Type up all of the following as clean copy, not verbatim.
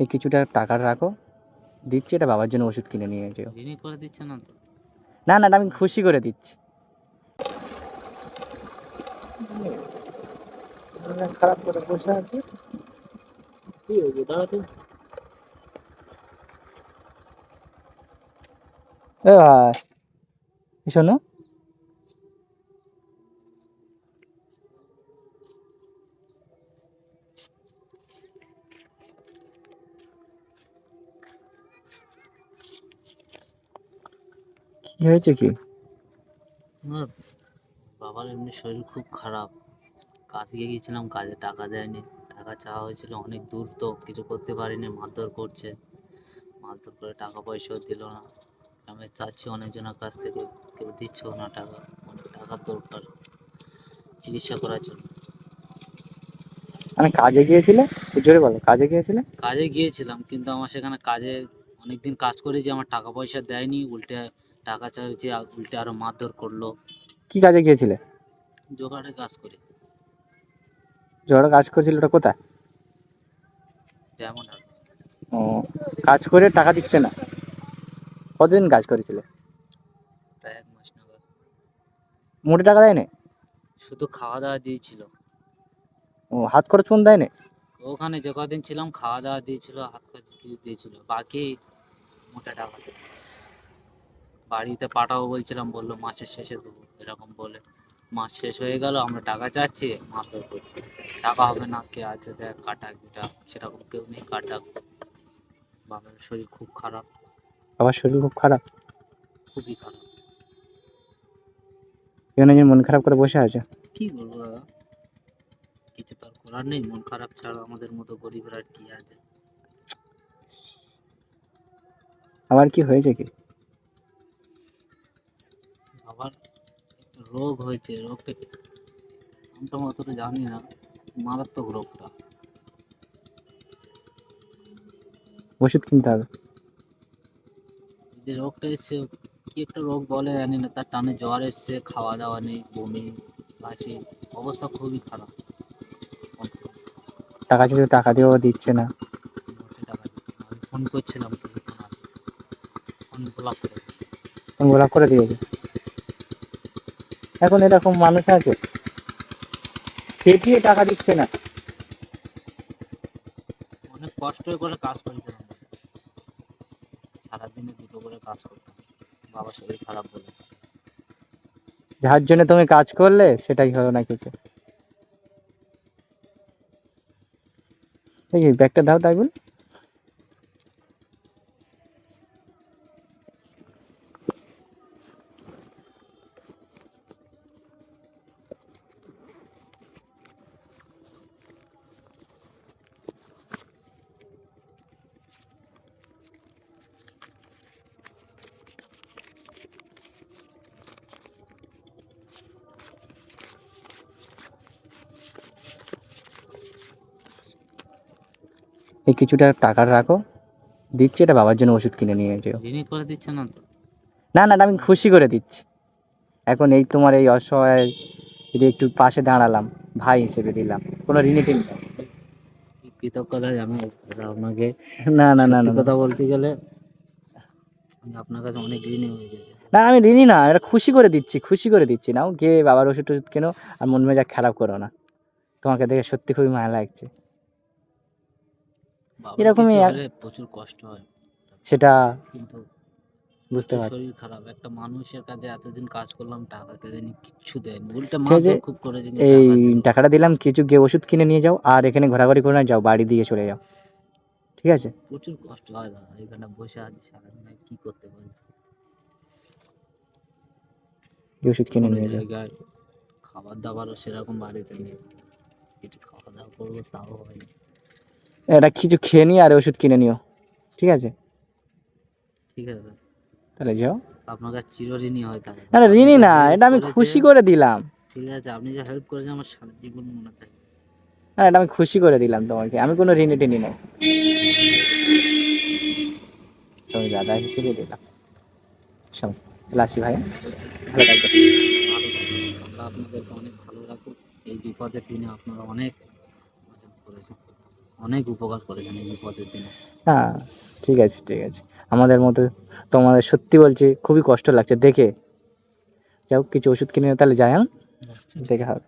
এই কিছুটা টাকা রাখো, দিচ্ছি, এটা বাবার জন্য ওষুধ কিনে নিয়ে যেও। ঋণী করে দিচ্ছে না তো? না না, এটা আমি খুশি করে দিচ্ছি। খারাপ করে বসে আছি। কি হয়েছে দাঁড়াতে? এ ভাই, শোনো, কি হয়েছে কি? আমার বাবার এমনি শরীর খুব খারাপ। কাজে গিয়েছিলাম, কাজে টাকা দেয়নি। টাকা চাওয়া হয়েছিল, অনেক দূর তো, কিছু করতে পারিনি, মারধর করছে। মারধর করে টাকা পয়সাও দিল না। আমি চাচ্ছি অনেকজনের কাছ থেকে, কেউ দিচ্ছেও না টাকা। অনেক টাকার দরকার চিকিৎসা করার জন্য। আমি কাজে গিয়েছিলে, জোরে বলো, কাজে গিয়েছিলে? কাজে গিয়েছিলাম, কিন্তু আমার সেখানে কাজে অনেকদিন কাজ করেছি, আমার টাকা পয়সা দেয়নি, উল্টে টাকা চাইছে, উল্টে আরো মারধর করলো। কি কাজে গিয়েছিলে? জোগাড়ে কাজ করি, যারা কাজ করছিল ওটা কোথায়? যেমন আর ও, কাজ করে টাকা দিচ্ছে না? কতদিন কাজ করেছিলে? প্রায় 1 মাস নাগাদ। মোটে টাকা দেয় না? শুধু খাওয়া দাওয়া দিয়েছিল। ও, হাত খরচ কোন দেয় না? ওখানে যে কদিন ছিলাম খাওয়া দাওয়া দিয়েছিল, হাত খরচ দিয়েছিল, বাকি মোটা টাকা দেয়। বাড়িতে পাঠাবো বলছিলাম, বললো মাসের শেষে দেবো, এরকম বলে। মাস শেষ হয়ে গেল, আমরা টাকা চাচ্ছি, মারধর করছি। টাকা হবে না, কে আছে দেখ, কাটা এটা, সেরকম কেউ নেই, কাটা। বাবার শরীর খুব খারাপ, বাবার শরীর খুব খারাপ? খুবই খারাপ। কেন যে মন খারাপ করে বসে আছে? কি বলবো দাদা, কিছু তো আর করার নেই। মন খারাপ ছাড়া আমাদের মতো গরিবের আর কি আছে? আবার কি হয়েছে কি? বাবার একটা রোগ হয়েছে, রোগটা আমি তো অতটা জানি না, মারাত্মক রোগটা। ওষুধ কিনতে হবে। যে রোগটা এসছে, কি একটা রোগ বলে জানি না, তার টানে জ্বর এসছে, খাওয়া দাওয়া নেই, বমি, কাশি, অবস্থা খুবই খারাপ। টাকা ছিল, টাকা দিয়েও দিচ্ছে না। মোটে টাকা দিচ্ছে না। আমি ফোন করছিলাম কিছুক্ষণ আগে, ফোন ব্লক করে দিয়েছে। ফোন ব্লক করে দিয়েছে। এখন এরকম মানুষ আছে, পেটিয়ে টাকা দিচ্ছে না। অনেক কষ্ট করে কাজ করেছিলাম, সারাদিনে 2টো করে কাজ করতাম, বাবার শরীর খারাপ বলে। যার জন্য তুমি কাজ করলে সেটাই হলো না কিছু। এই ব্যাগটা দাও তাই বল। এই কিছুটা টাকা রাখো, দিচ্ছি, এটা বাবার জন্য ওষুধ কিনে নিয়ে যেও। ঋণী করে দিচ্ছে না তো? না না, এটা আমি খুশি করে দিচ্ছি। এখন এই তোমার এই অসহায় যদি একটু পাশে দাঁড়ালাম, ভাই হিসেবে দিলাম, কোনো ঋণী টিনি নেই। কি কৃতজ্ঞতা জানো আপনাকে? না না না সত্যি না না, কথা বলতে গেলে আমি আপনার কাছে অনেক ঋণী হয়ে গেছি। না আমি ঋণী না, এটা খুশি করে দিচ্ছি, খুশি করে দিচ্ছি। নাও গিয়ে বাবার ওষুধ টষুধ কেনো, আর মন মেজাজ খারাপ করো না। তোমাকে দেখে সত্যি খুবই মায়া লাগছে। বাবার এরকমই কিছু হলে প্রচুর কষ্ট হয়, সেটা কিন্তু বুঝতে প্রচুর পারছি। শরীর খারাপ। একটা মানুষের কাছে এতদিন কাজ করলাম, টাকা দেয়নি, কিচ্ছু দেয়নি, উল্টে ঠিক আছে, মারধর খুব করেছে, কিন্তু এই টাকা দিল না। টাকাটা দিলাম, কিছু গিয়ে ওষুধ কিনে নিয়ে যাও, আর এখানে ঘোরাঘুরি করে না যাও, বাড়ি দিয়ে চলে যাও, ঠিক আছে? প্রচুর কষ্ট হয় দাদা, এখানে বসে আছি সারাদিন, আর কি করতে পারি? গিয়ে ওষুধ কিনে কোনো নিয়ে যাও। জায়গায় খাবার দাবারও সেরকম বাড়িতে নেই, কিছু খাওয়া দাওয়া করবো তাও হয়নি। এটা কিছু খেয়ে নিয়ে আর ওষুধ কিনে নিও, ঠিক আছে? ঠিক আছে, তাহলে যাও। আপনার কাছে চিরঋণী হয় তাহলে। না আপনি ঋণী যে না, হেল্প এটা আমি খুশি করেছেন, করে দিলাম। ঠিক আছে, আপনি যে হেল্প করেছেন আমার সারা জীবন মনে থাকবে। না, এটা আমি খুশি করে দিলাম তোমাকে, আমি কোনো ঋণী টিনি নাই, তুমি দাদা হিসেবে দিলাম। শোনো, তাহলে আসি ভাই, ভালো থাকবে। ভালো থাকবেন, আল্লাহ আপনাদেরকে অনেক ভালো রাখুক। এই বিপদের দিনে আপনারা অনেক হেল্প করেছেন। অনেক উপকার করেছেন এই বিপদের দিনে। হ্যাঁ, ঠিক আছে, ঠিক আছে। আমাদের মতো তোমাদের সত্যি বলছি খুবই কষ্ট লাগছে দেখে। যাও কিছু ওষুধ কিনে নাও, তাহলে যাই, হ্যাঁ? আচ্ছা, দেখে হবে।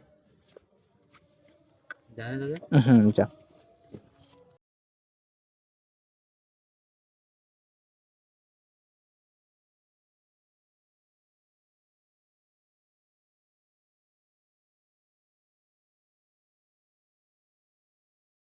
দেখা যাবে। হুম, যাও।